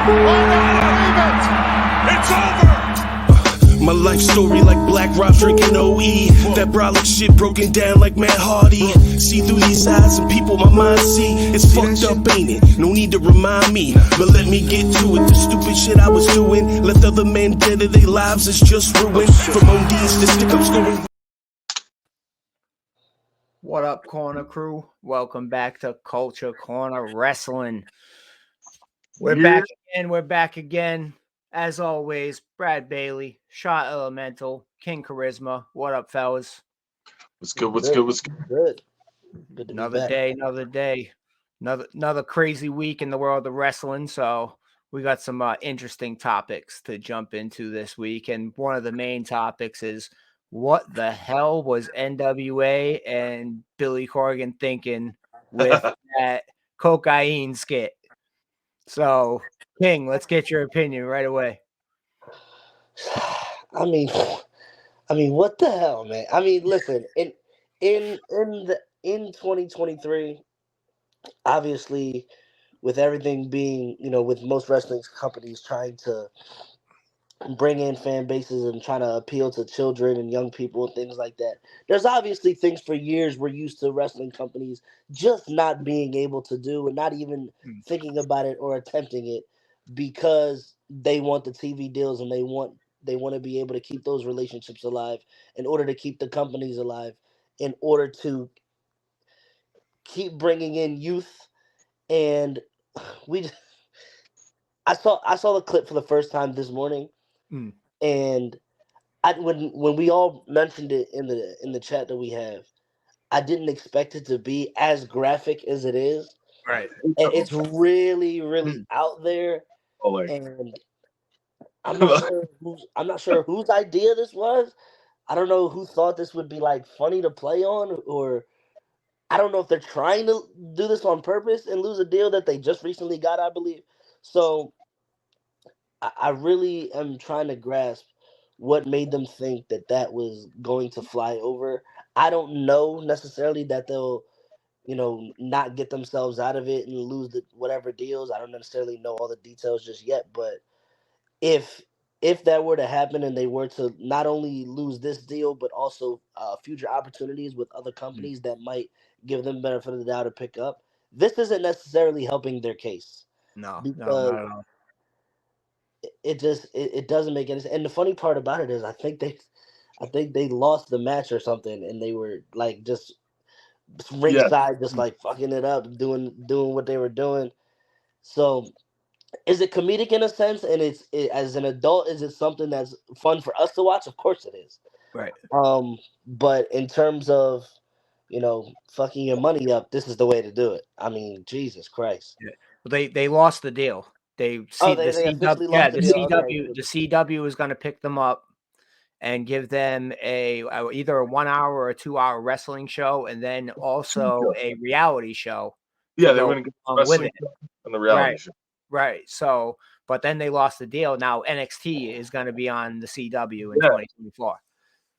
It's over! My life story like Black Rob drinking OE. That brolic shit broken down like Matt Hardy. See through these eyes and people my mind see. It's fucked up, ain't it? No need to remind me. But let me get to it. The stupid shit I was doing left other men dead of their lives. It's just ruined. From ODs to stick-ups going. What up, Corner Crew? Welcome back to Culture Corner Wrestling. We're back again. As always, Brad Bailey, Shot Elemental, King Charisma. What up, fellas? What's good? Good to Another day. Another crazy week in the world of wrestling. So we got some interesting topics to jump into this week. And one of the main topics is, what the hell was NWA and Billy Corgan thinking with that cocaine skit? So, King, let's get your opinion right away. I mean, what the hell, man? I mean, listen, in 2023, obviously, with everything being, with most wrestling companies trying to bring in fan bases and trying to appeal to children and young people and things like that. There's obviously things for years we're used to wrestling companies just not being able to do and not even thinking about it or attempting it because they want the TV deals and they want to be able to keep those relationships alive in order to keep the companies alive, in order to keep bringing in youth. And I saw the clip for the first time this morning. And when we all mentioned it in the chat that we have, I didn't expect it to be as graphic as it is. Right. It's really, really out there, and I'm not sure whose idea this was. I don't know who thought this would be like funny to play on, or I don't know if they're trying to do this on purpose and lose a deal that they just recently got, I believe. So I really am trying to grasp what made them think that was going to fly over. I don't know necessarily that they'll, not get themselves out of it and lose whatever deals. I don't necessarily know all the details just yet, but if that were to happen and they were to not only lose this deal, but also future opportunities with other companies that might give them benefit of the doubt to pick up, this isn't necessarily helping their case. No, not at all. It doesn't make any sense. And the funny part about it is I think they lost the match or something, and they were like just ringside, just like fucking it up, doing what they were doing. So is it comedic in a sense? And as an adult, is it something that's fun for us to watch? Of course it is. Right. But in terms of, fucking your money up, this is the way to do it. I mean, Jesus Christ. Yeah. Well, they lost the deal. The CW is going to pick them up and give them either a 1 hour or a 2 hour wrestling show, and then also a reality show. Yeah, they were going to get wrestling on the reality show. Right. So, but then they lost the deal. Now NXT is going to be on the CW in 2024.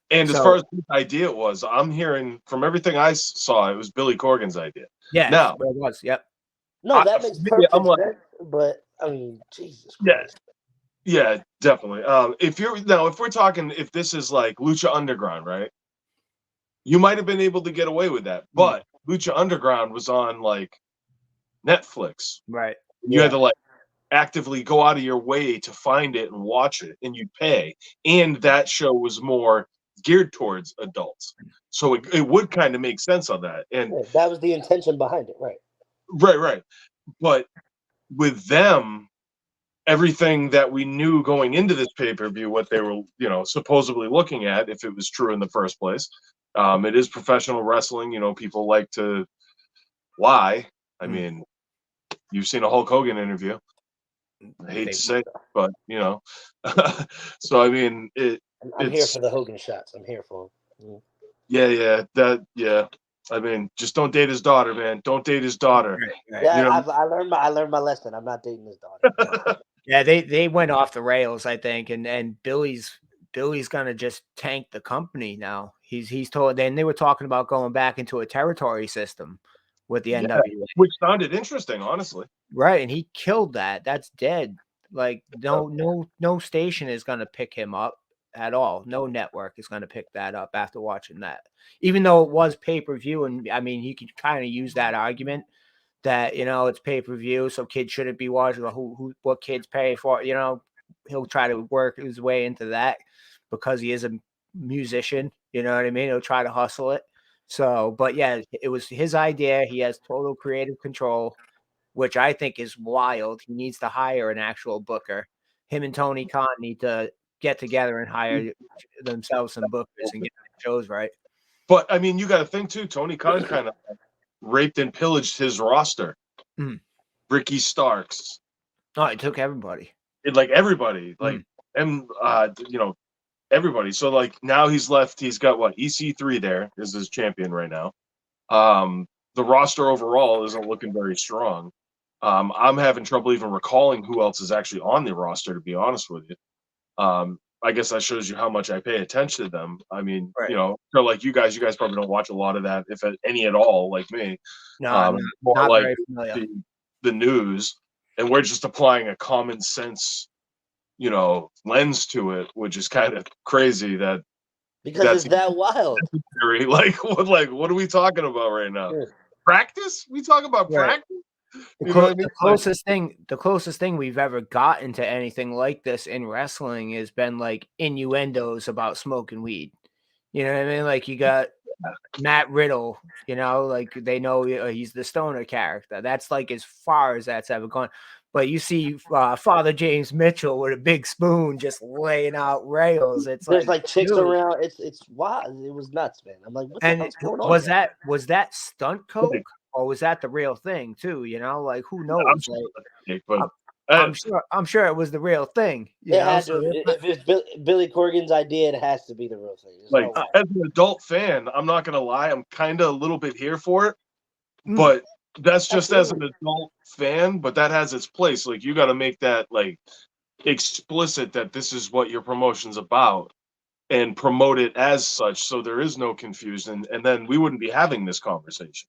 And as far as whose idea it was, I'm hearing from everything I saw, it was Billy Corgan's idea. Yeah, now it was. Yep. No, that makes perfect sense. But I mean, Jesus Christ. Yeah, definitely. If we're talking, if this is like Lucha Underground, right? You might have been able to get away with that, but Lucha Underground was on like Netflix, right? You had to like actively go out of your way to find it and watch it, and you'd pay. And that show was more geared towards adults, so it would kind of make sense on that. And that was the intention behind it, right? Right. But with them, everything that we knew going into this pay-per-view, what they were, supposedly looking at, if it was true in the first place, it is professional wrestling. People like to lie. I mean, you've seen a Hulk Hogan interview. I hate to say it, but so I mean, I'm here for the Hogan shots. I'm here for them. Yeah. I mean, just don't date his daughter, man. Don't date his daughter. Right. Yeah, I learned my lesson. I'm not dating his daughter. Yeah, they went off the rails, I think, and Billy's gonna just tank the company now. He's told, and they were talking about going back into a territory system with the NWA, which sounded interesting, honestly. Right, and he killed that. That's dead. Like no station is going to pick him up at all. No network is going to pick that up after watching that. Even though it was pay-per-view, and I mean, you could kind of use that argument that, it's pay-per-view, so kids shouldn't be watching what kids pay for, he'll try to work his way into that because he is a musician, you know what I mean? He'll try to hustle it. So, but yeah, it was his idea. He has total creative control, which I think is wild. He needs to hire an actual booker. Him and Tony Khan need to get together and hire themselves some bookers and get the shows right. But I mean, you got to think too. Tony Khan kind of raped and pillaged his roster. Ricky Starks. Oh, it took everybody. Everybody, everybody. So like now he's left. He's got what? EC3 there is his champion right now. The roster overall isn't looking very strong. I'm having trouble even recalling who else is actually on the roster, to be honest with you. I guess that shows you how much I pay attention to them. I mean, right. Like you guys probably don't watch a lot of that, if any at all, like me. No, more not like very familiar. the news, and we're just applying a common sense, lens to it, which is kind of crazy because it's that wild. What are we talking about right now? Yeah. Practice? We talk about practice? The closest thing we've ever gotten to anything like this in wrestling has been like innuendos about smoking weed. You know what I mean? Like you got Matt Riddle, like they know he's the stoner character. That's like as far as that's ever gone. But you see Father James Mitchell with a big spoon just laying out rails. It's There's like chicks dude. around. It's wild. It was nuts, man. I'm like, what the hell's going on? Was that stunt coke? Or was that the real thing too? Like who knows? I'm sure it was the real thing. Had to. If it's Billy Corgan's idea, it has to be the real thing. As an adult fan, I'm not gonna lie, I'm kind of a little bit here for it, but that's just as an adult fan. But that has its place. Like you got to make that explicit that this is what your promotion's about, and promote it as such, so there is no confusion, and then we wouldn't be having this conversation.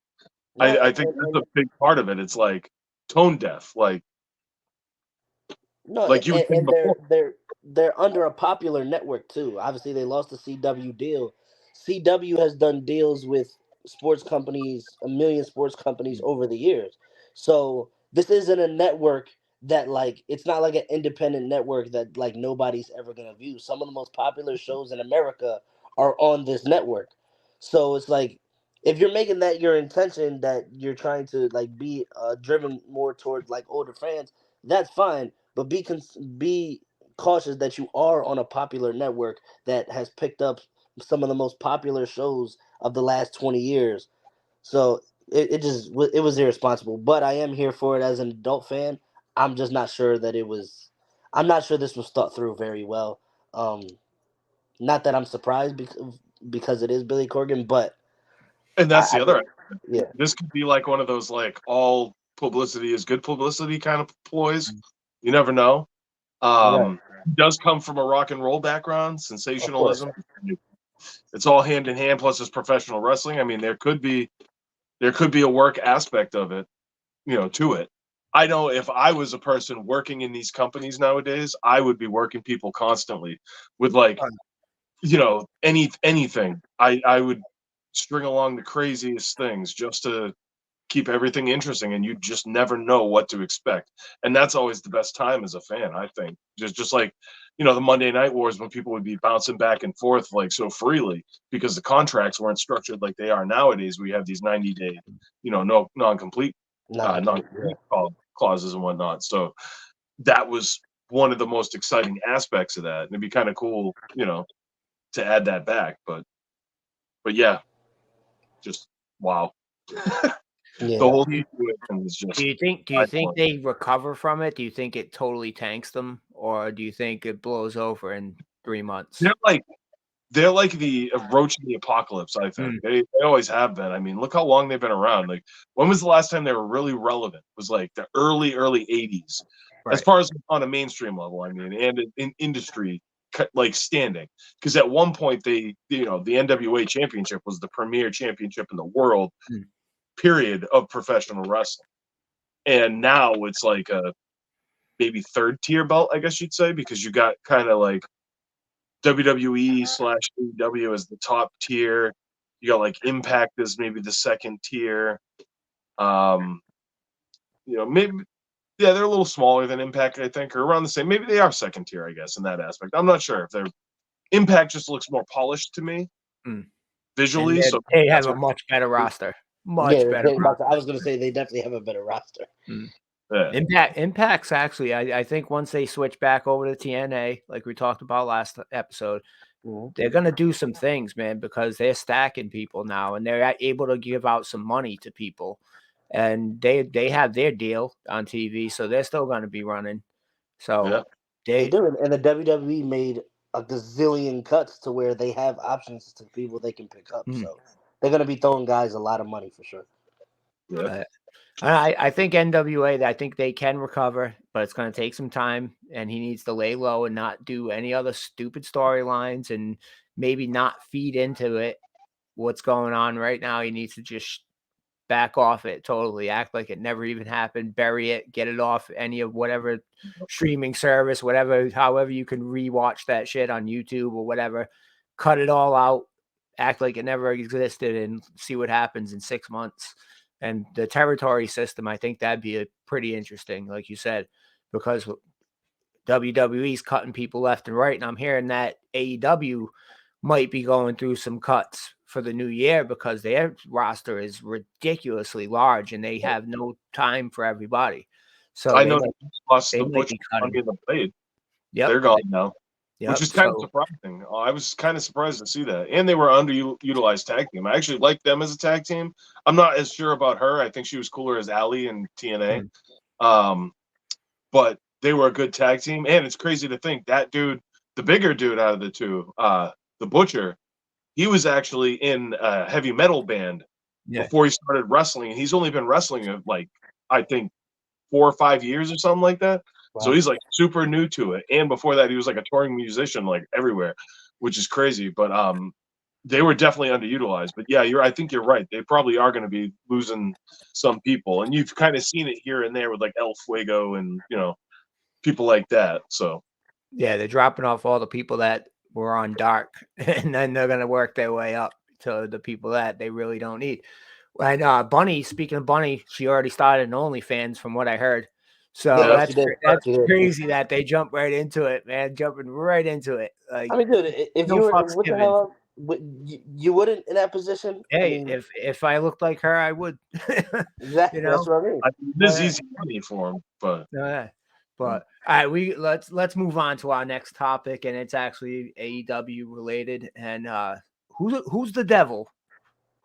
I think that's a big part of it. It's like tone deaf, they're under a popular network too. Obviously, they lost the CW deal. CW has done deals with sports companies, a million sports companies over the years. So this isn't a network that it's not like an independent network that nobody's ever gonna view. Some of the most popular shows in America are on this network. So it's like, if you're making that your intention, that you're trying to be driven more towards older fans, that's fine. But be cautious that you are on a popular network that has picked up some of the most popular shows of the last 20 years. So it was irresponsible. But I am here for it as an adult fan. I'm just not sure that it was. I'm not sure this was thought through very well. Not that I'm surprised because it is Billy Corgan, but. And that's the other. Yeah. This could be one of those all publicity is good publicity kind of ploys. You never know. He does come from a rock and roll background, sensationalism. It's all hand in hand. Plus, his professional wrestling. I mean, there could be a work aspect of it, to it. I know if I was a person working in these companies nowadays, I would be working people constantly with anything. I would string along the craziest things just to keep everything interesting, and you just never know what to expect. And that's always the best time as a fan, I think. Just like, the Monday Night Wars, when people would be bouncing back and forth so freely because the contracts weren't structured like they are nowadays. We have these 90-day, no non-complete clauses and whatnot. So that was one of the most exciting aspects of that. And it'd be kind of cool, to add that back. But yeah, just wow. Yeah. The whole situation is just. Do you think they recover from it? Do you think it totally tanks them, or do you think it blows over in 3 months? They're like the roach in the apocalypse. I think they always have been. I mean, look how long they've been around. When was the last time they were really relevant? It was the early 80s, as far as on a mainstream level. I mean, and in industry standing, because at one point the NWA championship was the premier championship in the world. Period of professional wrestling, and now it's maybe third tier belt, I guess you'd say, because you got kind of like WWE / AEW as the top tier. You got like Impact as maybe the second tier. Maybe they're a little smaller than Impact, I think, or around the same. Maybe they are second tier, I guess, in that aspect. I'm not sure if they're Impact just looks more polished to me visually. And so they have a much better roster. Much better. I was going to say they definitely have a better roster. Yeah. Impact's actually, I think once they switch back over to TNA, like we talked about last episode, they're going to do some things, man, because they're stacking people now and they're able to give out some money to people. And they have their deal on TV, so they're still going to be running. So they do. And the WWE made a gazillion cuts to where they have options to people they can pick up. So they're going to be throwing guys a lot of money for sure. Yeah. I think NWA, I think they can recover, but it's going to take some time, and he needs to lay low and not do any other stupid storylines and maybe not feed into it what's going on right now. He needs to just back off it totally, act like it never even happened, bury it, get it off any of whatever streaming service, whatever, however you can rewatch that shit on YouTube or whatever, cut it all out, act like it never existed and see what happens in 6 months. And the territory system, I think that'd be pretty interesting, like you said, because WWE's cutting people left and right. And I'm hearing that AEW might be going through some cuts for the new year because their roster is ridiculously large and they have no time for everybody. So I know they lost they the might Butcher be cutting. and the Blade. Yep. They're gone now. Yep. Which is kind of surprising. I was kind of surprised to see that. And they were underutilized tag team. I actually like them as a tag team. I'm not as sure about her. I think she was cooler as Allie in TNA. But they were a good tag team. And it's crazy to think that dude, the bigger dude out of the two, the Butcher, he was actually in a heavy metal band before he started wrestling. And he's only been wrestling like, I think, 4 or 5 years or something like that. Wow. So he's like super new to it. And before that, he was like a touring musician, like everywhere, which is crazy. But they were definitely underutilized. But yeah, I think you're right. They probably are going to be losing some people. And you've kind of seen it here and there with like El Fuego and, people like that. So yeah, they're dropping off all the people that were on Dark, and then they're going to work their way up to the people that they really don't need. And Bunny, speaking of Bunny, she already started an OnlyFans from what I heard. So that's crazy that they jump right into it, man, jumping right into it. Like, I mean, dude, if you were, what the hell, you wouldn't in that position? Hey, I mean, if I looked like her, I would. Exactly, that's what I mean. This is easy money for him, but. But all right, let's move on to our next topic, and it's actually AEW related. And who's the devil?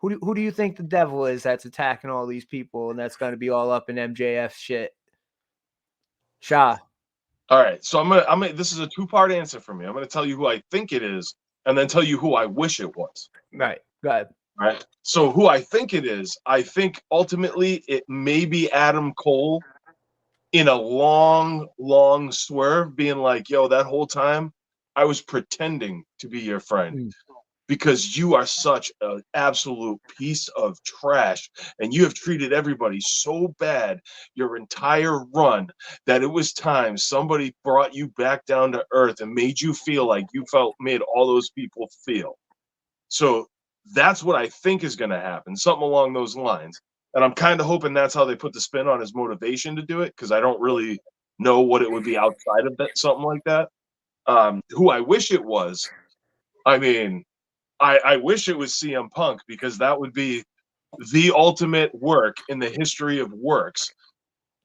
Who do you think the devil is that's attacking all these people and that's going to be all up in MJF shit? Shah. All right, so I'm gonna. This is a 2-part answer for me. I'm gonna tell you who I think it is, and then tell you who I wish it was. Right. Go ahead. All right. So who I think it is, I think ultimately it may be Adam Cole in a long, long swerve, being like, yo, that whole time I was pretending to be your friend because you are such an absolute piece of trash and you have treated everybody so bad your entire run that it was time somebody brought you back down to earth and made you feel like made all those people feel. So that's what I think is going to happen, something along those lines. And I'm kind of hoping that's how they put the spin on his motivation to do it, because I don't really know what it would be outside of that, something like that. Who I wish it was, I mean, I wish it was CM Punk, because that would be the ultimate work in the history of works.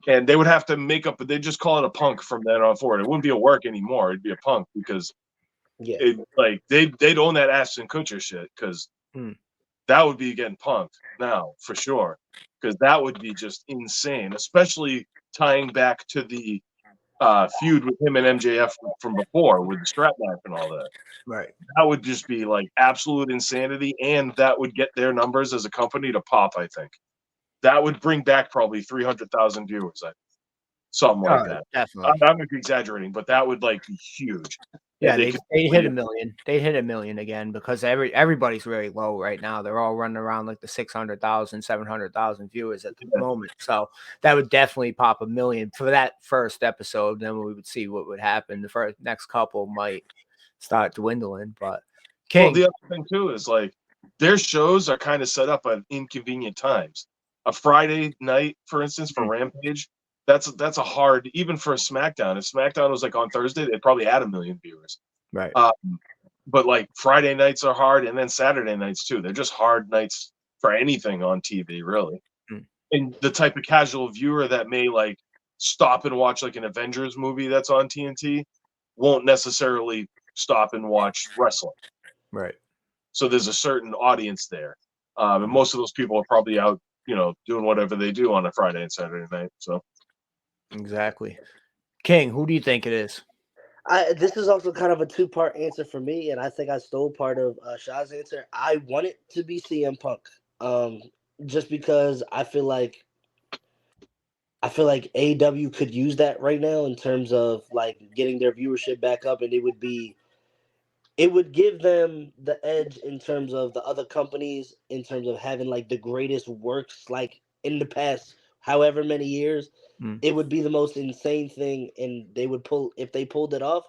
And they would have to make up, they just call it a Punk from then on forward. It wouldn't be a work anymore. It'd be a Punk, because they'd own that Ashton Kutcher shit, because that would be getting punked now for sure, because that would be just insane, especially tying back to the feud with him and MJF from before with the strap match and all that. Right. That would just be like absolute insanity, and that would get their numbers as a company to pop, I think. That would bring back probably 300,000 viewers, something like that. Definitely. I'm exaggerating, but that would like be huge. Yeah, they hit $1 million. They hit $1 million again because everybody's very low right now. They're all running around like the 600,000, 700,000 viewers at the moment. So that would definitely pop $1 million for that first episode. Then we would see what would happen. The next couple might start dwindling, but King. Well, the other thing too is like their shows are kind of set up at inconvenient times. A Friday night, for instance, for Rampage, that's a hard, even for a SmackDown. If SmackDown was like on Thursday, they'd probably add 1 million viewers. Right. But like Friday nights are hard, and then Saturday nights too. They're just hard nights for anything on TV, really. And the type of casual viewer that may like stop and watch like an Avengers movie that's on TNT won't necessarily stop and watch wrestling. Right. So there's a certain audience there. And most of those people are probably out, doing whatever they do on a Friday and Saturday night. So exactly. King, who do you think it is? This is also kind of a two-part answer for me, and I think I stole part of Shah's answer. I want it to be CM Punk, just because I feel like AEW could use that right now in terms of like getting their viewership back up, and it would give them the edge in terms of the other companies, in terms of having like the greatest works like in the past however many years. It would be the most insane thing, and they would if they pulled it off.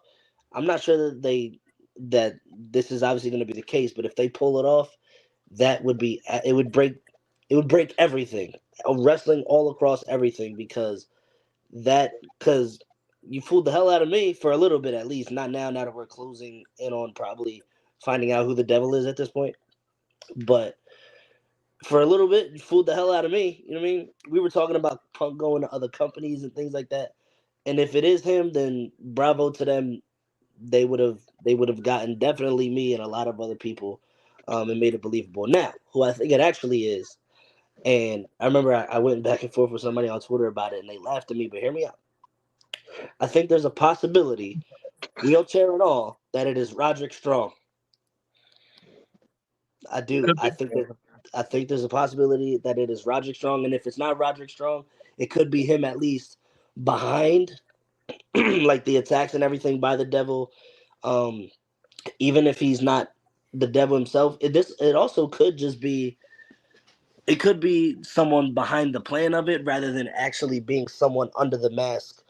I'm not sure that this is obviously going to be the case, but if they pull it off, that would be it would break everything, wrestling all across everything, because you fooled the hell out of me for a little bit, at least. Not now that we're closing in on probably finding out who the devil is at this point, but for a little bit, you fooled the hell out of me. You know what I mean? We were talking about Punk going to other companies and things like that. And if it is him, then bravo to them. They would have gotten definitely me and a lot of other people, and made it believable. Now, who I think it actually is, and I remember I went back and forth with somebody on Twitter about it, and they laughed at me. But hear me out. I think there's a possibility, wheelchair and all, that it is Roderick Strong. I do. I think there's a possibility that it is Roderick Strong, and if it's not Roderick Strong, it could be him at least behind, like the attacks and everything by the devil. Even if he's not the devil himself, it also could just be. It could be someone behind the plan of it rather than actually being someone under the mask,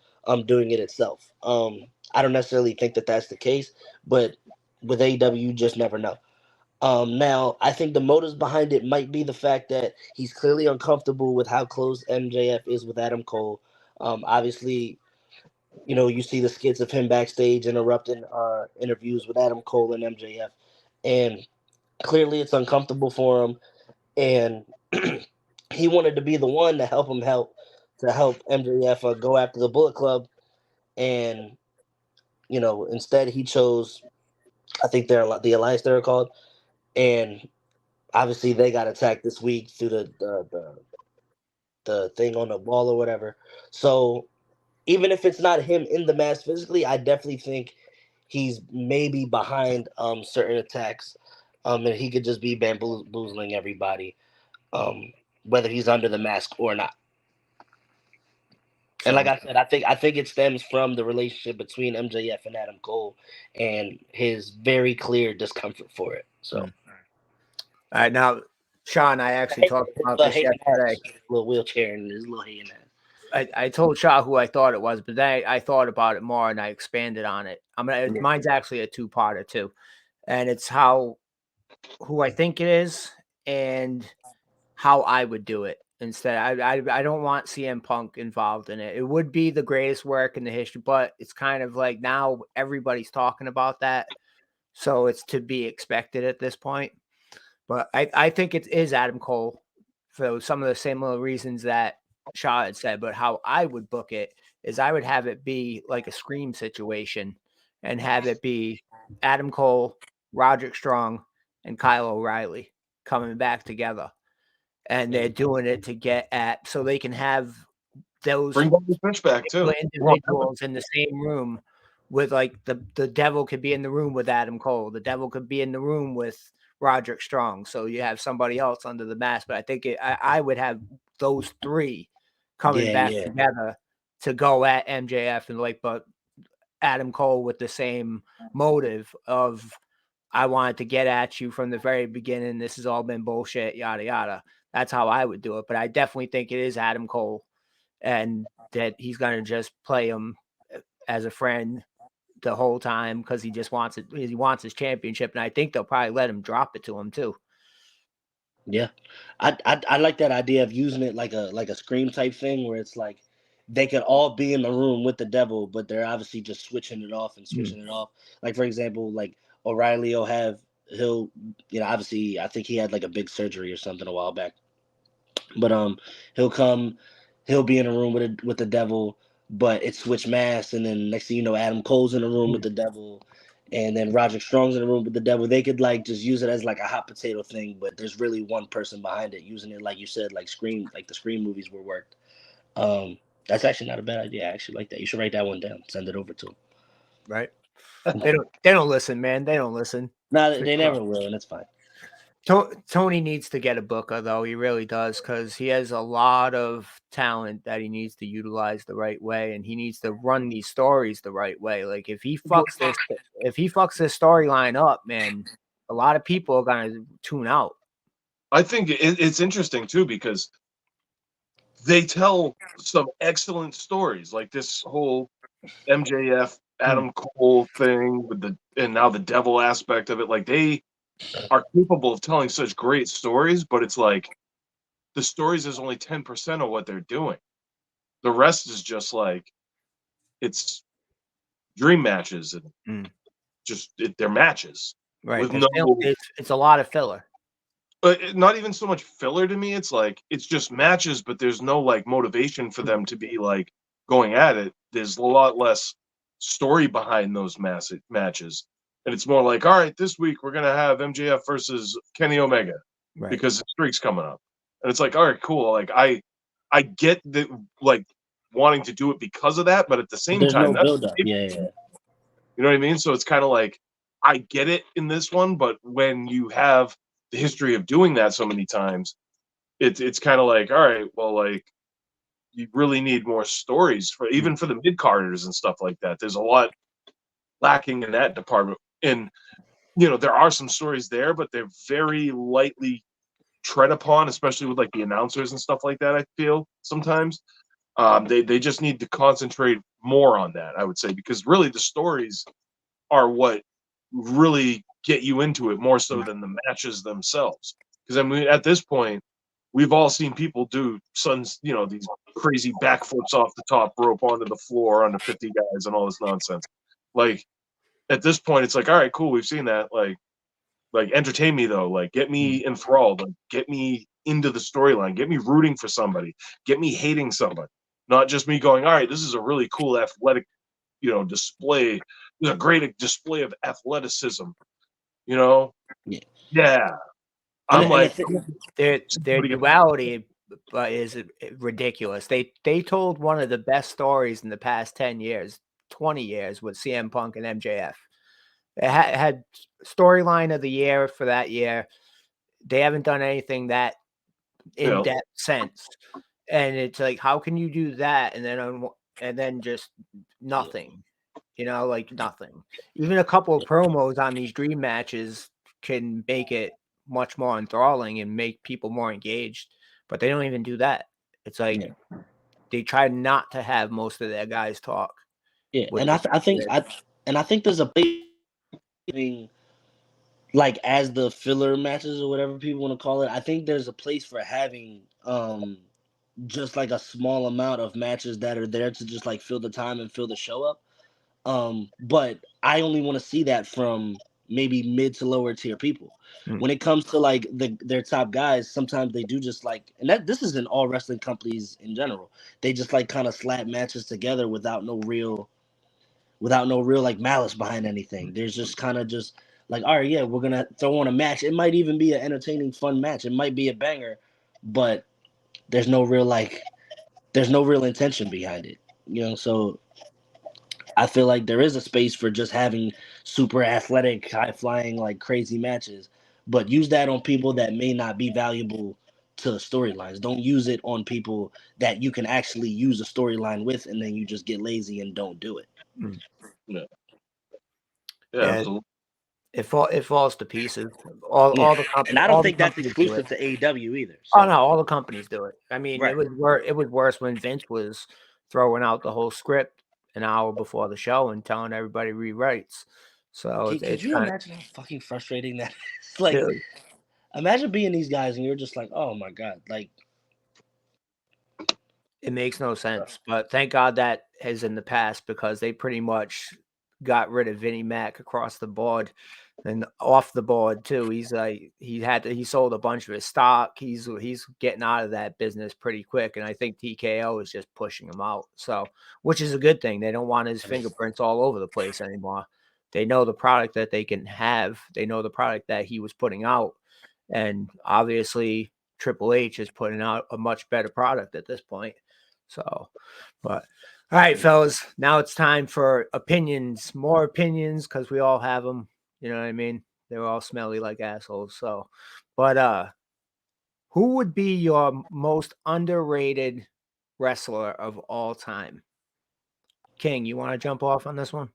doing it itself. I don't necessarily think that that's the case, but with AEW, you just never know. Now, I think the motives behind it might be the fact that he's clearly uncomfortable with how close MJF is with Adam Cole. Obviously, you see the skits of him backstage interrupting interviews with Adam Cole and MJF, and clearly it's uncomfortable for him. And he wanted to be the one to help MJF go after the Bullet Club, and instead he chose, I think they're the Alliance they're called, and obviously they got attacked this week through the thing on the wall or whatever. So even if it's not him in the mask physically, I definitely think he's maybe behind certain attacks, and he could just be bamboozling everybody, whether he's under the mask or not. And like I said, I think it stems from the relationship between MJF and Adam Cole and his very clear discomfort for it. So, all right, now, Sean, I actually talked about this yesterday. Little wheelchair and his little hating ass. I told Shaw who I thought it was, but then I thought about it more and I expanded on it. Mine's actually a two-parter too, and it's who I think it is and how I would do it instead. I don't want CM Punk involved in it. It would be the greatest work in the history, but it's kind of like now everybody's talking about that, so it's to be expected at this point. But I think it is Adam Cole for some of the similar reasons that Shaw had said. But how I would book it is I would have it be like a Scream situation and have it be Adam Cole, Roderick Strong, and Kyle O'Reilly coming back together. And they're doing it to get at, so they can have those bring the fish back too. Individuals in the same room with like the devil could be in the room with Adam Cole. The devil could be in the room with Roderick Strong. So you have somebody else under the mask. But I think I would have those three coming back together to go at MJF and but Adam Cole with the same motive of I wanted to get at you from the very beginning. This has all been bullshit, yada yada. That's how I would do it. But I definitely think it is Adam Cole, and that he's gonna just play him as a friend the whole time because he just wants it. He wants his championship, and I think they'll probably let him drop it to him too. Yeah, I like that idea of using it like a Scream type thing where it's like they could all be in the room with the devil, but they're obviously just switching it off and switching it off. Like for example, like O'Reilly he'll obviously I think he had like a big surgery or something a while back, but he'll be in a room with the devil, but it's switch masks, and then next thing you know, Adam Cole's in a room with the devil, and then Roderick Strong's in a room with the devil. They could like just use it as like a hot potato thing, but there's really one person behind it using it, like you said, like the Scream movies were worked. That's actually not a bad idea. I actually like that. You should write that one down. Send it over to them. Right? They don't listen, man. They don't listen. No, they never will, and it's fine. Tony needs to get a booker, though. He really does, because he has a lot of talent that he needs to utilize the right way, and he needs to run these stories the right way. Like if he fucks this storyline up, man, a lot of people are gonna tune out. I think it's interesting too because they tell some excellent stories, like this whole MJF Adam Cole thing and now the devil aspect of it. Like they are capable of telling such great stories, but it's like the stories is only 10% of what they're doing. The rest is just like it's dream matches and they're matches, Right? with It's a lot of filler. But not even so much filler to me. It's like it's just matches, but there's no like motivation for them to be like going at it. There's a lot less story behind those matches, and it's more like, all right, this week we're gonna have MJF versus Kenny Omega because the streak's coming up, and it's like, all right, cool. Like I get that, like wanting to do it because of that, but at the same There's time, no build up. Yeah. you know what I mean. So it's kind of like I get it in this one, but when you have the history of doing that so many times, it's kind of like, all right, well, like you really need more stories for even for the mid carders and stuff like that. There's a lot lacking in that department, and there are some stories there, but they're very lightly tread upon, especially with like the announcers and stuff like that. I feel sometimes they just need to concentrate more on that. I would say because really the stories are what really get you into it more so than the matches themselves. Because I mean, at this point, we've all seen people do these crazy backflips off the top rope onto the floor onto 50 guys and all this nonsense. Like at this point, it's like, all right, cool, we've seen that. Like entertain me though. Like get me enthralled. Like get me into the storyline. Get me rooting for somebody. Get me hating somebody. Not just me going, all right, this is a really cool athletic display. There's a great display of athleticism. Yeah. I'm like, their duality is ridiculous. They told one of the best stories in the past 10 years, 20 years with CM Punk and MJF. It had storyline of the year for that year. They haven't done anything that in depth since, and it's like, how can you do that and then just nothing? Like nothing. Even a couple of promos on these dream matches can make it much more enthralling and make people more engaged, but they don't even do that. It's like they try not to have most of their guys talk. Yeah, and I think there's a place like as the filler matches or whatever people want to call it. I think there's a place for having just like a small amount of matches that are there to just like fill the time and fill the show up. But I only want to see that from maybe mid to lower tier people. When it comes to like their top guys, sometimes they do just like, and this is in all wrestling companies in general. They just like kind of slap matches together without no real like malice behind anything. There's just kind of just like, all right, yeah, we're gonna throw on a match. It might even be an entertaining, fun match. It might be a banger, but there's no real intention behind it. So I feel like there is a space for just having super athletic, high flying, like crazy matches, but use that on people that may not be valuable to storylines. Don't use it on people that you can actually use a storyline with, and then you just get lazy and don't do it. Yeah. Yeah, Absolutely. it falls to pieces. All the companies, and I don't think that's exclusive to AEW either. So. Oh no, all the companies do it. I mean, Right. it was worse when Vince was throwing out the whole script an hour before the show and telling everybody rewrites. So Could you imagine how fucking frustrating that is? Like, dude, imagine being these guys and you're just like, oh my god, like. it makes no sense. But thank God that is in the past because they pretty much got rid of Vinnie Mac across the board and off the board too. He's like he sold a bunch of his stock. He's getting out of that business pretty quick, and I think TKO is just pushing him out. So, which is a good thing. They don't want his fingerprints all over the place anymore. They know the product that they can have. They know the product that he was putting out, and obviously Triple H is putting out a much better product at this point. So, but all right, fellas, now it's time for opinions, more opinions, because we all have them. You know what I mean? They're all smelly like assholes. So, but who would be your most underrated wrestler of all time? King, you want to jump off on this one?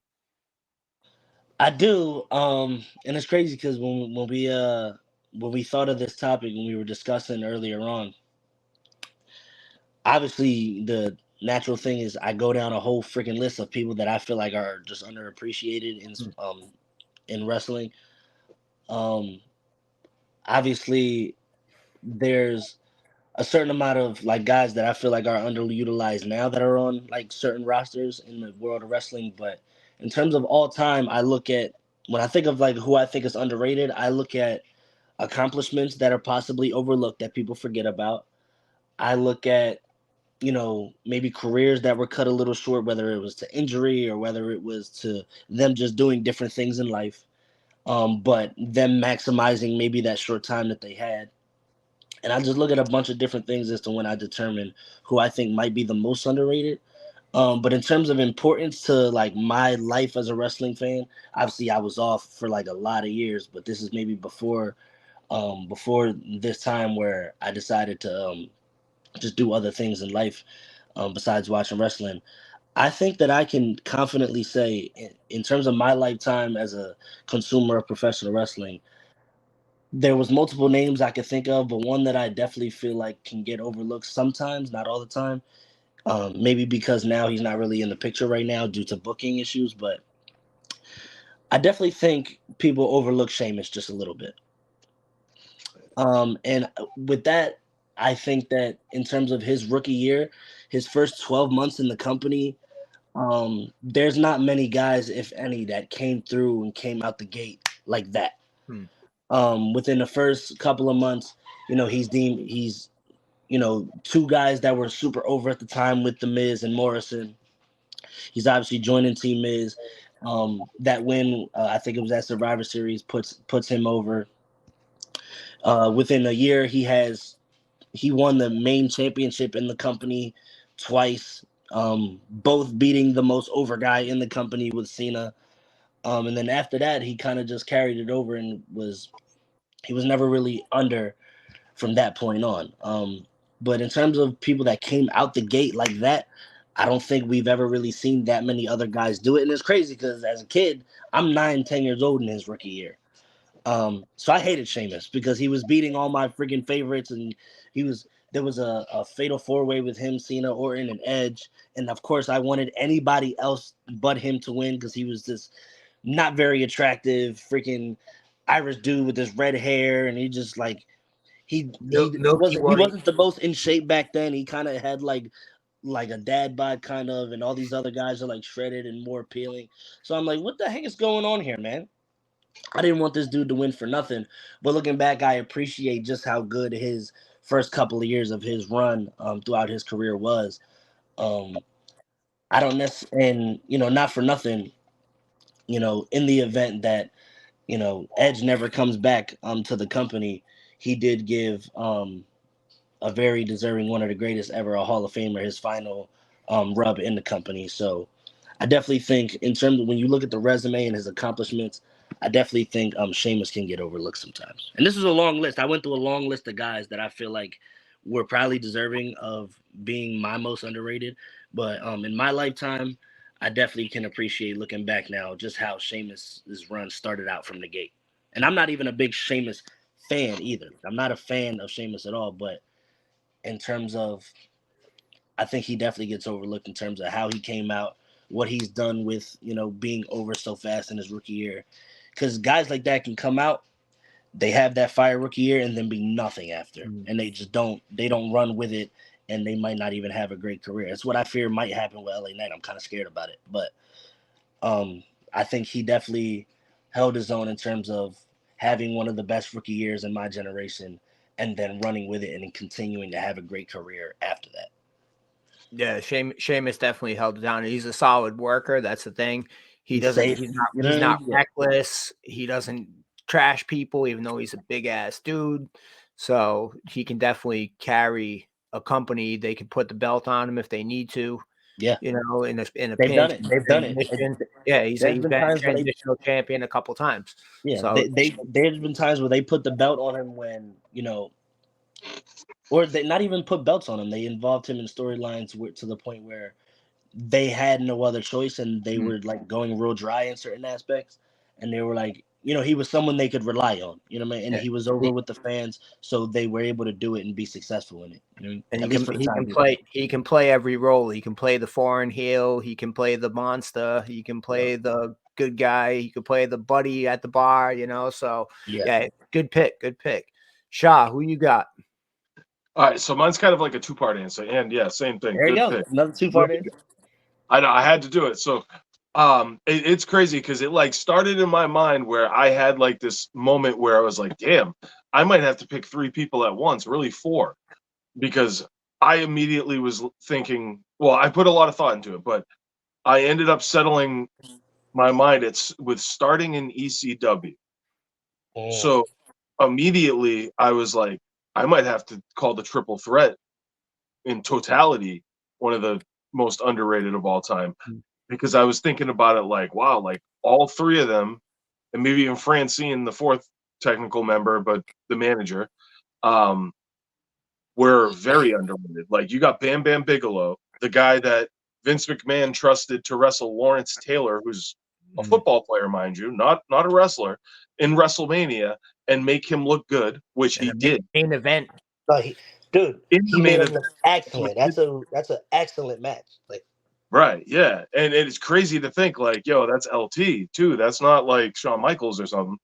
I do, and it's crazy because when we thought of this topic when we were discussing earlier on, obviously the natural thing is I go down a whole freaking list of people that I feel like are just underappreciated in wrestling. Um, Obviously there's a certain amount of like guys that I feel like are underutilized now that are on like certain rosters in the world of wrestling. But in terms of all time, I look at when I think of like who I think is underrated, I look at accomplishments that are possibly overlooked that people forget about. I look at, maybe careers that were cut a little short, whether it was to injury or whether it was to them just doing different things in life. But them maximizing maybe that short time that they had. And I just look at a bunch of different things as to when I determine who I think might be the most underrated. But in terms of importance to like my life as a wrestling fan, obviously I was off for like a lot of years, but this is maybe before this time where I decided to just do other things in life besides watching wrestling. I think that I can confidently say, in terms of my lifetime as a consumer of professional wrestling, there was multiple names I could think of, but one that I definitely feel like can get overlooked sometimes, not all the time. Maybe because now he's not really in the picture right now due to booking issues, but I definitely think people overlook Sheamus just a little bit. And with that, I think that in terms of his rookie year, his first 12 months in the company, there's not many guys, if any, that came through and came out the gate like that. Within the first couple of months, he's two guys that were super over at the time with The Miz and Morrison. He's obviously joining Team Miz. That win, I think it was at Survivor Series, puts him over. Within a year, he won the main championship in the company twice, both beating the most over guy in the company with Cena. And then after that, he kind of just carried it over and he was never really under from that point on. But in terms of people that came out the gate like that, I don't think we've ever really seen that many other guys do it. And it's crazy because as a kid, I'm 9, 10 years old in his rookie year. So I hated Sheamus because he was beating all my freaking favorites, and there was a fatal 4-way with him, Cena, Orton, and Edge. And of course, I wanted anybody else but him to win because he was this not very attractive freaking Irish dude with this red hair, and he just like he wasn't the most in shape back then. He kind of had like a dad bod kind of, and all these other guys are like shredded and more appealing. So I'm like, what the heck is going on here, man? I didn't want this dude to win for nothing. But looking back, I appreciate just how good his first couple of years of his run throughout his career was. Um, I don't necessarily, and not for nothing, in the event that Edge never comes back to the company, he did give a very deserving one of the greatest ever, a Hall of Famer, his final rub in the company. So I definitely think in terms of when you look at the resume and his accomplishments, I definitely think Sheamus can get overlooked sometimes. And this is a long list. I went through a long list of guys that I feel like were probably deserving of being my most underrated. But in my lifetime, I definitely can appreciate looking back now just how Sheamus's run started out from the gate. And I'm not even a big Sheamus fan either. I'm not a fan of Sheamus at all, but in terms of, I think he definitely gets overlooked in terms of how he came out, what he's done with, being over so fast in his rookie year. Because guys like that can come out, they have that fire rookie year and then be nothing after. And they don't run with it, and they might not even have a great career. That's what I fear might happen with LA Knight. I'm kind of scared about it. But I think he definitely held his own in terms of having one of the best rookie years in my generation and then running with it and continuing to have a great career after that. Yeah, Sheamus definitely held it down. He's a solid worker. That's the thing. He's not reckless. He doesn't trash people, even though he's a big ass dude. So he can definitely carry a company. They can put the belt on him if they need to. Yeah, in a they've pinch. done it. They've done it. Yeah, he's been transitional champion a couple times. Yeah, so there's been times where they put the belt on him when or they not even put belts on him. They involved him in storylines to the point where they had no other choice, and they were like going real dry in certain aspects, and they were like, he was someone they could rely on, and he was over with the fans, so they were able to do it and be successful in it. And he can play every role. He can play the foreign heel, he can play the monster, he can play the good guy, he could play the buddy at the bar, so yeah, good pick. Shah, who you got? All right, so mine's kind of like a two-part answer, and yeah, same thing. There you go. Pick. Another two-part answer. I know, I had to do it. So it's crazy because it like started in my mind where I had like this moment where I was like, damn, I might have to pick 3 people at once, really 4, because I immediately was thinking, well, I put a lot of thought into it, but I ended up settling my mind with starting in ECW. So immediately I was like, I might have to call the Triple Threat in totality one of the most underrated of all time, because I was thinking about it like, wow, like all 3 of them, and maybe even Francine, the 4th technical member, but the manager, were very underrated. Like you got Bam Bam Bigelow, the guy that Vince McMahon trusted to wrestle Lawrence Taylor, who's a football player, mind you, not a wrestler, in WrestleMania, and make him look good, which he did. Main event. He made him look excellent. That's an excellent match. Like, right, yeah, and it's crazy to think like, yo, that's LT too. That's not like Shawn Michaels or something.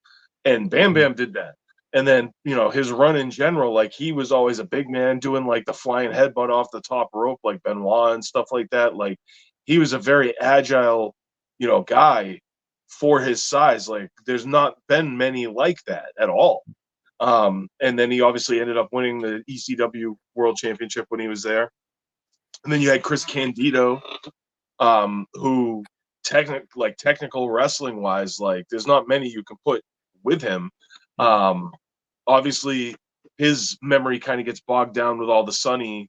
And Bam Bam did that. And then, his run in general, like he was always a big man doing like the flying headbutt off the top rope, like Benoit and stuff like that. Like he was a very agile, guy for his size. Like there's not been many like that at all. And then he obviously ended up winning the ECW World Championship when he was there. And then you had Chris Candido, who technical wrestling wise, like there's not many you can put with him. Obviously his memory kind of gets bogged down with all the Sonny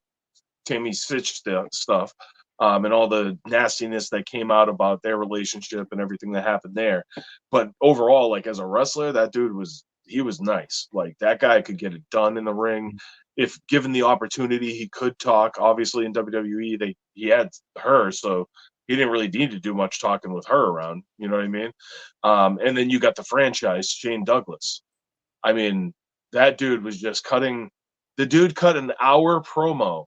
Tammy Sitch stuff, and all the nastiness that came out about their relationship and everything that happened there. But overall, like as a wrestler, that dude was nice. Like that guy could get it done in the ring. If given the opportunity, he could talk. Obviously in WWE, he had her, so he didn't really need to do much talking with her around. You know what I mean? And then you got the franchise, Shane Douglas. I mean, that dude was just cutting. The dude cut an hour promo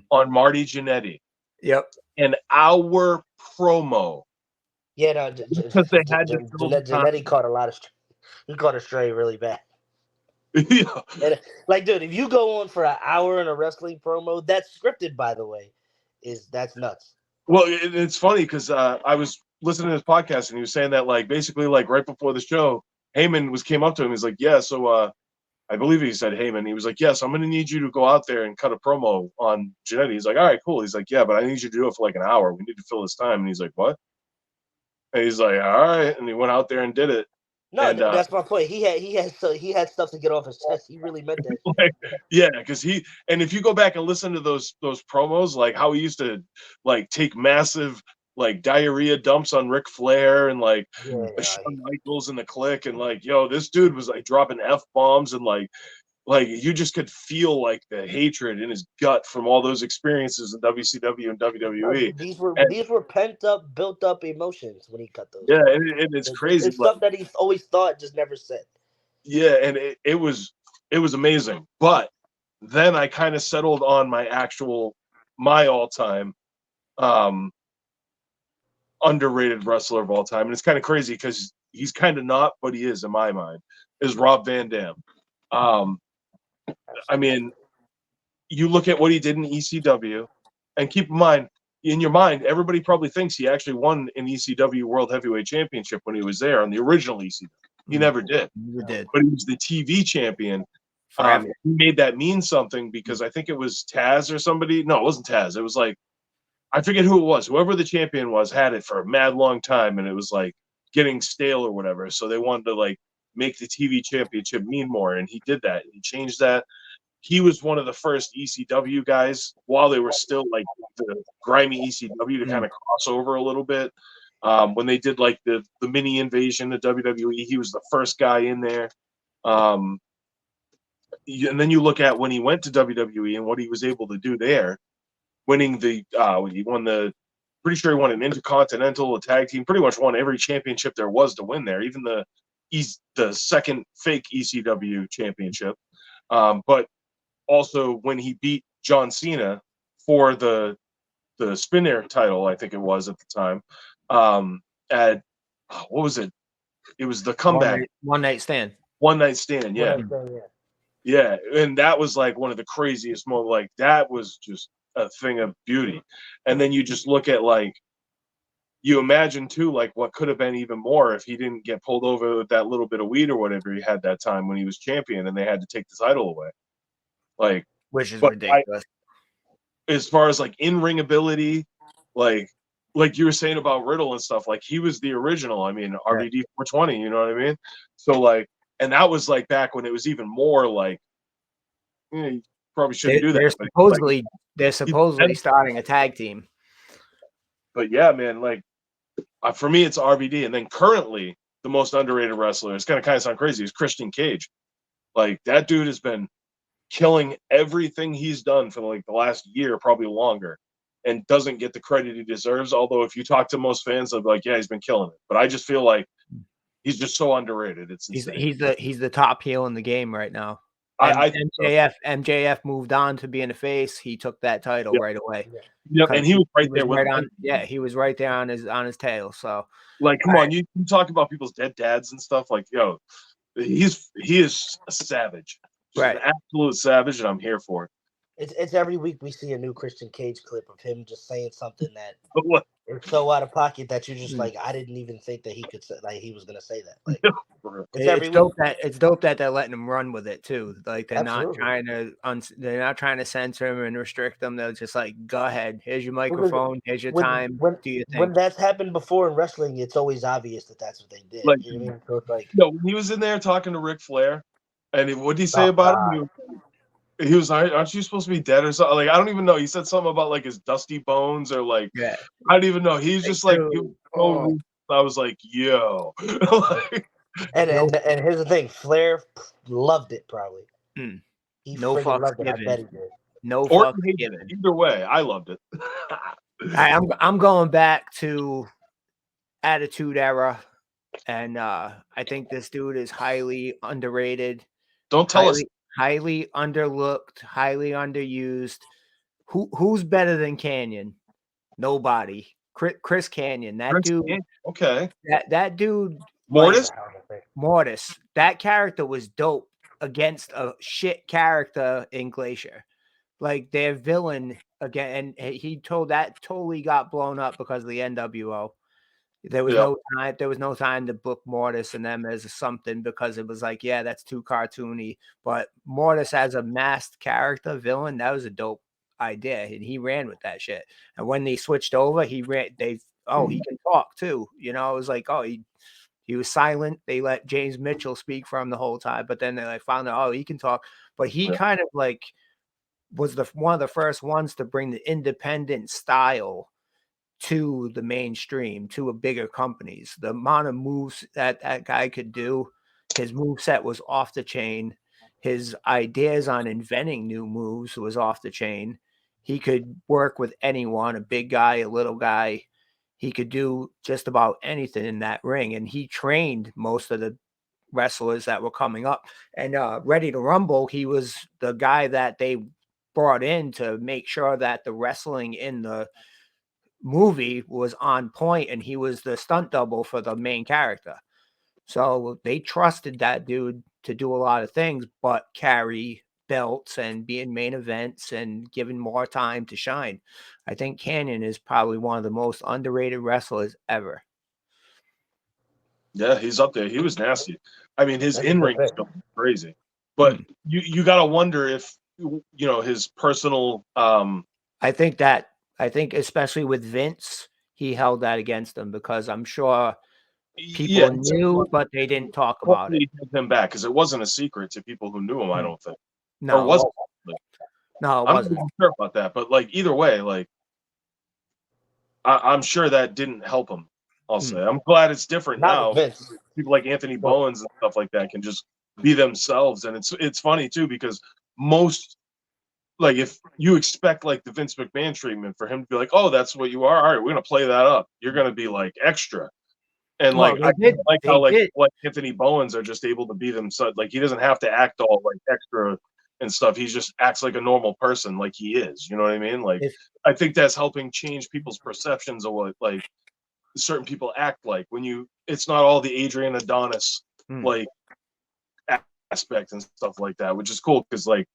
on Marty Jannetty. Yep. An hour promo. Yeah, no, because they had Jannetty caught a lot of. He caught a stray really bad. Yeah. And, like, dude, if you go on for an hour in a wrestling promo, that's scripted, by the way, that's nuts. Well, it's funny because I was listening to this podcast and he was saying that, like, basically, like, right before the show, Heyman came up to him. He's like, yeah, so I believe he said Heyman. He was like, yes, I'm going to need you to go out there and cut a promo on Jannetty. He's like, all right, cool. He's like, yeah, but I need you to do it for like an hour. We need to fill this time. And he's like, what? And he's like, all right. And he went out there and did it. No, and, that's my point. He had stuff to get off his chest. He really meant that. Like, yeah, because if you go back and listen to those promos, like how he used to like take massive like diarrhea dumps on Ric Flair and like Shawn Michaels and the Clique, and like, yo, this dude was like dropping F-bombs and like like you just could feel like the hatred in his gut from all those experiences in WCW and WWE. These were And pent up, built up emotions when he cut those. yeah, promos. it's crazy. It's stuff that he always thought, just never said. Yeah, and it was amazing. But then I kind of settled on my all-time um underrated wrestler of all time. And it's kind of crazy because he's kind of not, but he is in my mind, is Rob Van Dam. I mean, you look at what he did in ECW, and keep in mind, in your mind, everybody probably thinks he actually won an ECW World Heavyweight Championship when he was there on the original ECW. He never did. You did. But he was the TV champion. Forever. He made that mean something because I think it was Taz or somebody. No, it wasn't Taz. It was like, I forget who it was. Whoever the champion was had it for a mad long time, and it was like getting stale or whatever. So they wanted to like make the TV championship mean more, and he did that. He changed that. He was one of the first ECW guys while they were still like the grimy ECW to kind of cross over a little bit. When they did like the mini invasion of WWE, he was the first guy in there. And then you look at when he went to WWE and what he was able to do there, winning he won pretty sure he won an Intercontinental, a tag team, pretty much won every championship there was to win there, even the second fake ECW championship. But also when he beat John Cena for the Spin title, I think it was at the time, at what was it? It was the comeback. One night stand. One night stand, yeah. Yeah, and that was like one of the craziest moments. Like that was just a thing of beauty. And then you just look at like, you imagine too, like what could have been even more if he didn't get pulled over with that little bit of weed or whatever he had that time when he was champion and they had to take the title away. Like, which is ridiculous. As far as like in-ring ability, like you were saying about Riddle and stuff, like he was the original. I mean, RVD 420, you know what I mean? So like, and that was like back when it was even more like, you probably shouldn't do that. They're supposedly starting a tag team. But yeah, man, like for me, it's RVD. And then currently, the most underrated wrestler, it's going to kind of sound crazy, is Christian Cage. Like that dude has been killing everything he's done for like the last year, probably longer, and doesn't get the credit he deserves. Although if you talk to most fans, they'll be like, yeah, he's been killing it. But I just feel like he's just so underrated. It's insane. He's the top heel in the game right now. MJF moved on to being a face. He took that title right away. Yep, and he was right there with him. Yeah, he was right there on his tail. So, like, come on, you talk about people's dead dads and stuff. Like, yo, he is a savage, right? An absolute savage, and I'm here for it. It's every week we see a new Christian Cage clip of him just saying something that is so out of pocket that you're just like, I didn't even think that he could say, like, he was gonna say that. Like, it's dope that they're letting him run with it too. Like they're not trying to censor him and restrict them. They're just like, go ahead, here's your microphone, here's your time. Do you think? When that's happened before in wrestling, it's always obvious that that's what they did. Like, you know what I mean? So it's like, when he was in there talking to Ric Flair, and what did he say about him? He was, aren't you supposed to be dead or something? Like, I don't even know. He said something about like his dusty bones or like, I don't even know. He's just like, I was like, yo. and here's the thing, Flair loved it probably. He no fucks loved it. I bet he did. No fucks given. Either way, I loved it. I'm going back to Attitude Era, and I think this dude is highly underrated. Don't tell us. Highly underlooked, highly underused. Who's better than Canyon? Nobody. Chris Canyon. That dude. Okay. That dude. Mortis. That character was dope against a shit character in Glacier. Like their villain again, and he totally got blown up because of the NWO. There was no time. There was no time to book Mortis and them as something because it was like, yeah, that's too cartoony. But Mortis as a masked character villain, that was a dope idea, and he ran with that shit. And when they switched over, he ran. He can talk too. You know, it was like, he was silent. They let James Mitchell speak for him the whole time, but then they like found out, he can talk. But he kind of like was one of the first ones to bring the independent style to the mainstream, to a bigger companies. The amount of moves that guy could do, his move set was off the chain. his ideas on inventing new moves was off the chain. He could work with anyone, a big guy, a little guy. He could do just about anything in that ring, and he trained most of the wrestlers that were coming up. And Ready to Rumble, he was the guy that they brought in to make sure that the wrestling in the movie was on point, and he was the stunt double for the main character. So they trusted that dude to do a lot of things, but carry belts and be in main events and given more time to shine. I think Canyon is probably one of the most underrated wrestlers ever. Yeah, he's up there. He was nasty. I mean, his That's a in good ring pick. stuff was crazy. But Hmm. you got to wonder if his personal I think especially with Vince, he held that against him because I'm sure yeah, people knew, but they didn't talk about it. hopefully held him back because it wasn't a secret to people who knew him. I Hmm. don't think, or No, was it? Like, no, it I'm not wasn't. even sure about that. But like either way, like I'm sure that didn't help him. I'll Hmm. say. I'm glad it's different Not now. with Vince. People like Anthony Bowens and stuff like that can just be themselves, and it's funny too because most like if you expect like the Vince McMahon treatment for him to be like, oh, that's what you are. All right, we're gonna play that up. You're gonna be like extra, and Well, like I kinda like they how did. like Anthony Bowens are just able to be themselves. Like he doesn't have to act all like extra and stuff. He just acts like a normal person, like he is. You know what I mean? Like If I think that's helping change people's perceptions of what like certain people act like when you. It's not all the Adrian Adonis hmm. like aspect and stuff like that, which is cool because like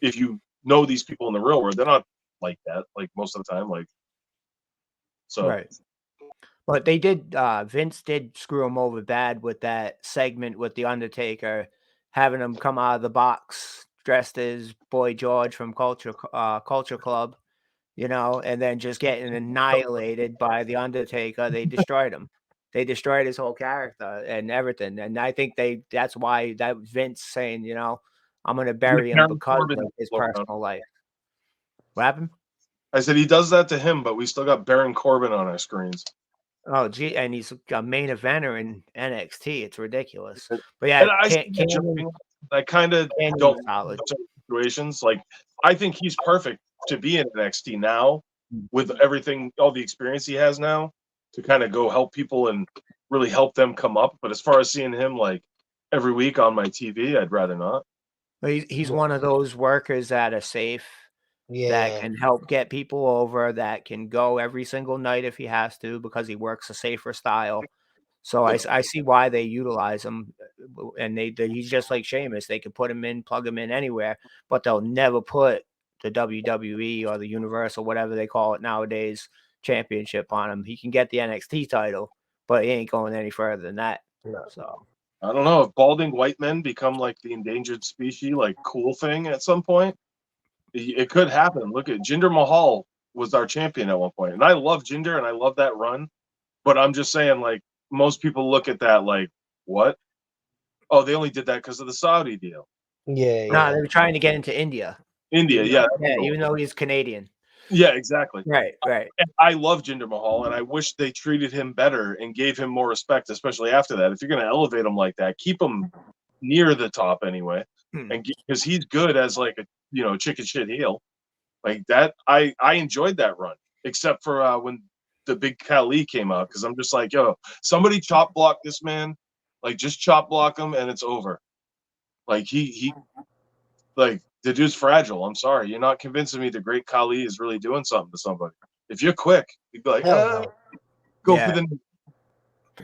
if you know these people in the real world, they're not like that like most of the time. Like so, Right. But they did, Vince did screw him over bad with that segment with The Undertaker, having him come out of the box dressed as Boy George from Culture Club, and then just getting annihilated by The Undertaker. They destroyed him. They destroyed his whole character and everything. And I think that's why that Vince saying, I'm going to bury him Baron because Corbin. of his personal life. What happened? I said he does that to him, but we still got Baron Corbin on our screens. Oh, gee, and he's a main eventer in NXT. It's ridiculous. But yeah, And I say that Canyon joking. I kind of don't was solid. certain situations. Like I think he's perfect to be in NXT now with everything, all the experience he has now to kind of go help people and really help them come up. But as far as seeing him like every week on my TV, I'd rather not. But he's one of those workers that are safe, that Yeah. can help get people over, that can go every single night if he has to because he works a safer style. So Yeah. I see why they utilize him, and he's just like Sheamus. They could put him in, plug him in anywhere, but they'll never put the WWE or the Universal, whatever they call it nowadays, championship on him. He can get the NXT title, but he ain't going any further than that. No. So I don't know if balding white men become like the endangered species, like cool thing at some point. It could happen. Look at Jinder Mahal was our champion at one point, and I love Jinder and I love that run. But I'm just saying, like most people look at that like, what? Oh, they only did that because of the Saudi deal. Yeah, no, yeah. they were trying to get into India, India, even yeah, though, yeah, even though he's Canadian. yeah, exactly. Right. And I love Jinder Mahal, and I wish they treated him better and gave him more respect, especially after that. If you're going to elevate him like that, keep him near the top anyway, Hmm. and because he's good as like a chicken shit heel like that. I enjoyed that run, except for when the big Khali came out, because I'm just like, yo, somebody chop block this man, like just chop block him, and it's over. Like he like the dude's fragile. I'm sorry, you're not convincing me the great Khali is really doing something to somebody. If you're quick, you'd be like, Hell no. go for Yeah. the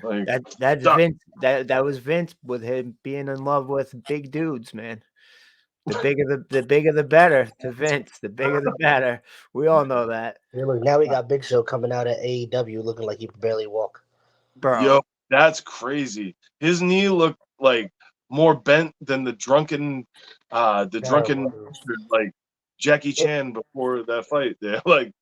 like. That's Stop. Vince. That was Vince with him being in love with big dudes, man. The bigger the better to Vince. The bigger the better. We all know that, Yeah, look, now we got Big Show coming out at AEW looking like he can barely walk. bro. Yo, that's crazy. His knee looked like more bent than the drunken Terrible. like Jackie Chan before that fight. Yeah, like It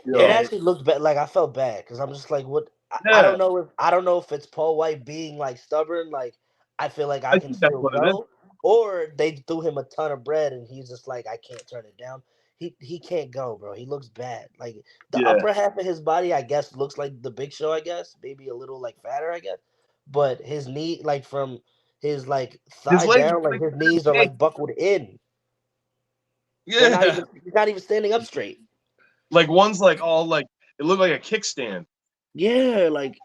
yo, Yeah, actually looked bad. Like I felt bad because I'm just like, what? I yeah, don't know if it's Paul White being like stubborn. Like I feel like I I can think that's still what it is. go, or they threw him a ton of bread and he's just like, I can't turn it down. He can't go, bro. He looks bad. Like the Yeah, upper half of his body, I guess, looks like the Big Show. I guess maybe a little like fatter. I guess, but his knee, like from his like His thigh legs, down, like his knees are like buckled in. They're not yeah, even he's not even standing up straight. like one's like all like it looked like a kickstand. Yeah, like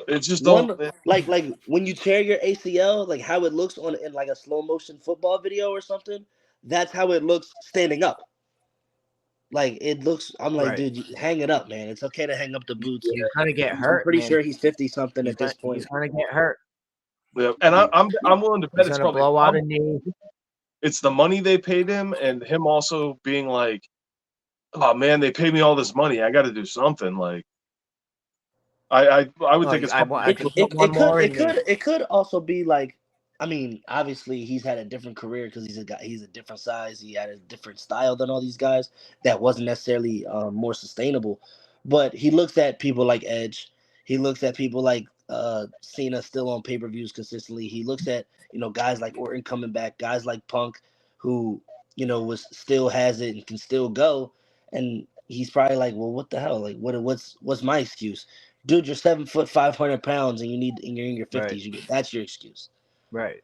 It's just all. one like when you tear your ACL, like how it looks on in like a slow motion football video or something. That's how it looks standing up. Like it looks, I'm like, Right. dude, hang it up, man. It's okay to hang up the boots. He's gonna get I'm hurt, pretty man. sure he's 50 something at this He's point. gonna get hurt. Yeah, and I'm willing to bet He's it's gonna probably blow out a knee. it's the money they paid him and him also being like, oh man, they paid me all this money. I got to do something. Like, I would think it's I It could it, put one it could more it in me. could it could also be like, I mean, obviously he's had a different career because he's a different size. He had a different style than all these guys that wasn't necessarily more sustainable. But he looks at people like Edge. He looks at people like Cena still on pay-per-views consistently. He looks at, guys like Orton coming back, guys like Punk who, was still has it and can still go. And he's probably like, well, what the hell? Like what's my excuse? Dude, you're 7 foot 500 pounds and you're in your Right. 50s. That's your excuse. Right.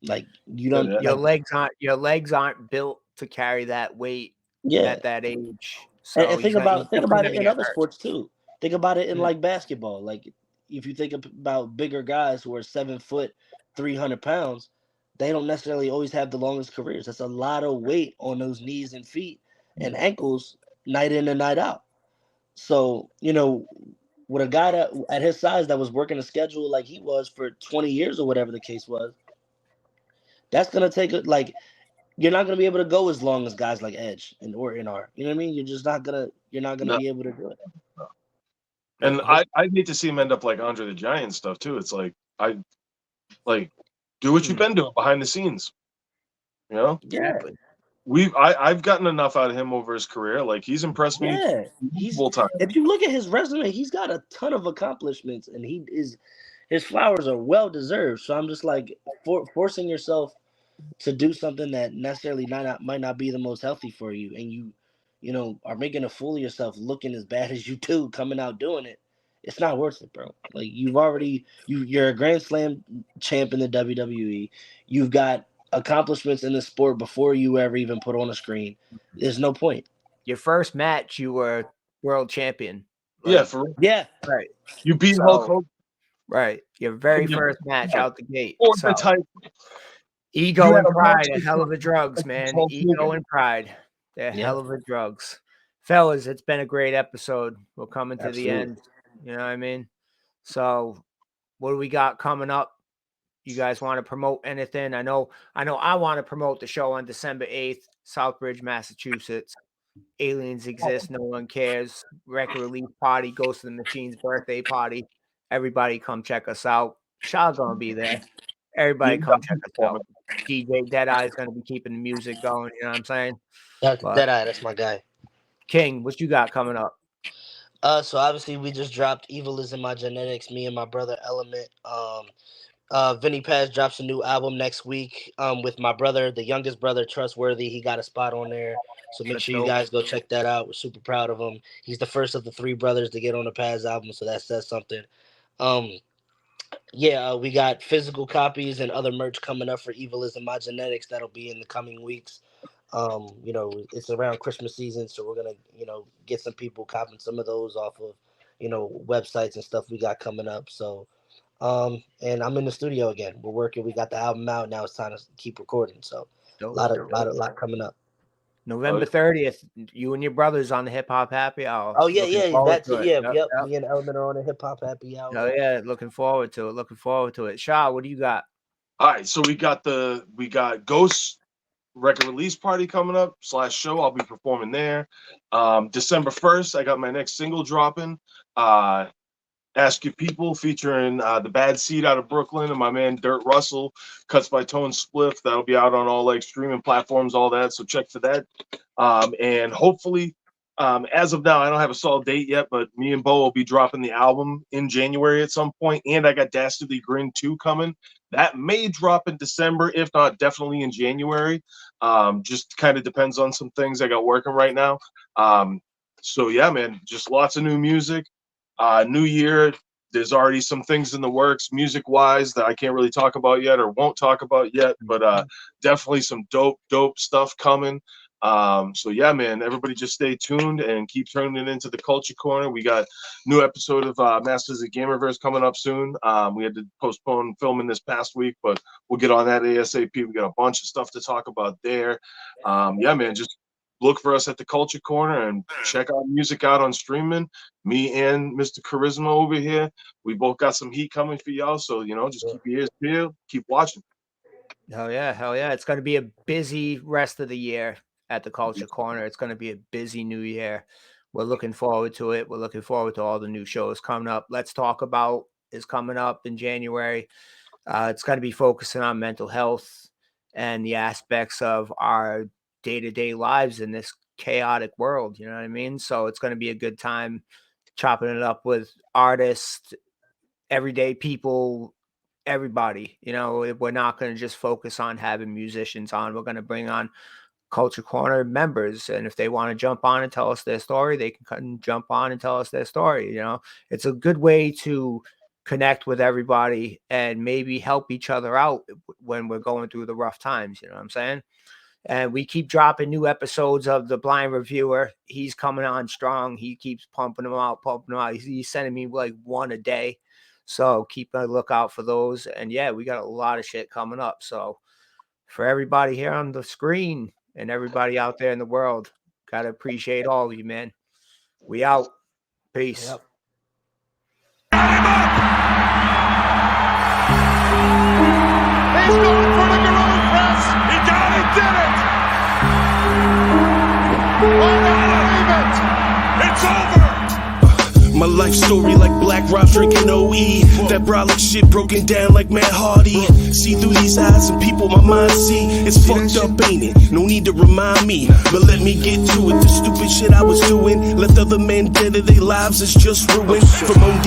Like you don't Yeah. like Your legs aren't built to carry that weight yeah. at that age. And, So and he's think definitely about it gonna in get other hurt. sports too. Think about it in Mm. like basketball. Like if you think about bigger guys who are 7 foot 300 pounds, they don't necessarily always have the longest careers. That's a lot of weight on those knees and feet and ankles night in and night out. So, with a guy that at his size that was working a schedule like he was for 20 years or whatever the case was, that's gonna take it. Like you're not gonna be able to go as long as guys like Edge and Orton are. You know what I mean? You're not gonna No. be able to do it. And I'd hate to see him end up like Andre the Giant stuff too. It's like I like do what you've been doing behind the scenes. You know, Yeah, Exactly. I've gotten enough out of him over his career. Like he's impressed me yeah. multiple times. If you look at his resume, he's got a ton of accomplishments, and his flowers are well deserved. So I'm just like forcing yourself to do something that necessarily might not be the most healthy for you, and are making a fool of yourself looking as bad as you do coming out doing it. It's not worth it, bro. Like you're a Grand Slam champ in the WWE. You've got accomplishments in the sport before you ever even put on a screen. There's no point. Your first match, you were world champion. Yeah, for real. Yeah, Right. You beat Hulk Hogan Right. Your very in your first match out the gate. or So the title. You ego had and a match pride are with hell of the drugs, man. Hulk Ego Hogan. and pride. They're Yeah. hell of the drugs. Fellas, it's been a great episode. We're coming to the Absolutely. end. You know what I mean? So what do we got coming up? You guys want to promote anything? I know I want to promote the show on December 8th, Southbridge, Massachusetts. Aliens exist, no one cares. Record release party, Ghost of the Machine's birthday party. Everybody come check us out. Shaw's gonna be there. Everybody come check us out. DJ Deadeye is gonna be keeping the music going, you know what I'm saying? That's But Deadeye. That's my guy. King, what you got coming up? So obviously we just dropped "Evil Is in My Genetics." Me and my brother Element. Vinny Paz drops a new album next week. With my brother, the youngest brother, Trustworthy. He got a spot on there, so make That's sure you dope. guys go check that out. We're super proud of him. He's the first of the three brothers to get on the Paz album, so that says something. We got physical copies and other merch coming up for Evil Is in My Genetics. That'll be in the coming weeks. It's around Christmas season, so we're gonna, get some people copying some of those off of, websites and stuff we got coming up. So, and I'm in the studio again. We're working. We got the album out now. It's time to keep recording. So, Dope. lot coming up. November 30th, you and your brothers on the Hip Hop Happy Hour. Oh yeah, Looking yeah, forward that's to it. it. Yeah, Yep, yep. yep. Me and Element are on a hip hop happy hour. Oh yeah, looking forward to it. Looking forward to it. Shaw, what do you got? All right, so we got Ghost record release party coming up / show. I'll be performing there. December 1st, I got my next single dropping. Ask Your People featuring the Bad Seed out of Brooklyn and my man Dirt Russell, Cuts by Tone Spliff. That'll be out on all like streaming platforms, all that. So check for that. And hopefully, as of now, I don't have a solid date yet, but me and Bo will be dropping the album in January at some point. And I got Dastardly Grin 2 coming. That may drop in December, if not definitely in January. Just kind of depends on some things I got working right now. So yeah, man, just lots of new music. New year, There's already some things in the works, music-wise, that I can't really talk about yet or won't talk about yet, but definitely some dope stuff coming. So yeah, man, everybody just stay tuned and keep turning it into the Culture Corner. We got new episode of Masters of Gamerverse coming up soon. We had to postpone filming this past week, but we'll get on that ASAP. We got a bunch of stuff to talk about there. Yeah, man, just look for us at the Culture Corner and check our music out on streaming. Me and Mr. Charisma over here, we both got some heat coming for y'all. So, just keep your ears peeled, keep watching. Hell yeah. It's going to be a busy rest of the year at the Culture Corner. It's going to be a busy new year. We're looking forward to it. We're looking forward to all the new shows coming up. Let's Talk About is coming up in January. It's going to be focusing on mental health and the aspects of our day-to-day lives in this chaotic world. You know what I mean? So it's going to be a good time chopping it up with artists, everyday people, everybody. We're not going to just focus on having musicians on. We're going to bring on Culture Corner members, and if they want to jump on and tell us their story, they can jump on and tell us their story. It's a good way to connect with everybody and maybe help each other out when we're going through the rough times. You know what I'm saying? And we keep dropping new episodes of The Blind Reviewer. He's coming on strong. He keeps pumping them out. He's sending me like one a day. So keep a lookout for those. And yeah, we got a lot of shit coming up. So for everybody here on the screen and everybody out there in the world, got to appreciate all of you, man. We out. Peace. Yep. He's going for the gorilla press. He did it. I don't believe it. It's over. My life story like Black Rob drinking OE. That brolic shit broken down like Matt Hardy. See through these eyes and people my mind see. It's fucked up, ain't it? No need to remind me, but let me get to it. The stupid shit I was doing left other men dead of their lives. It's just ruined. From OD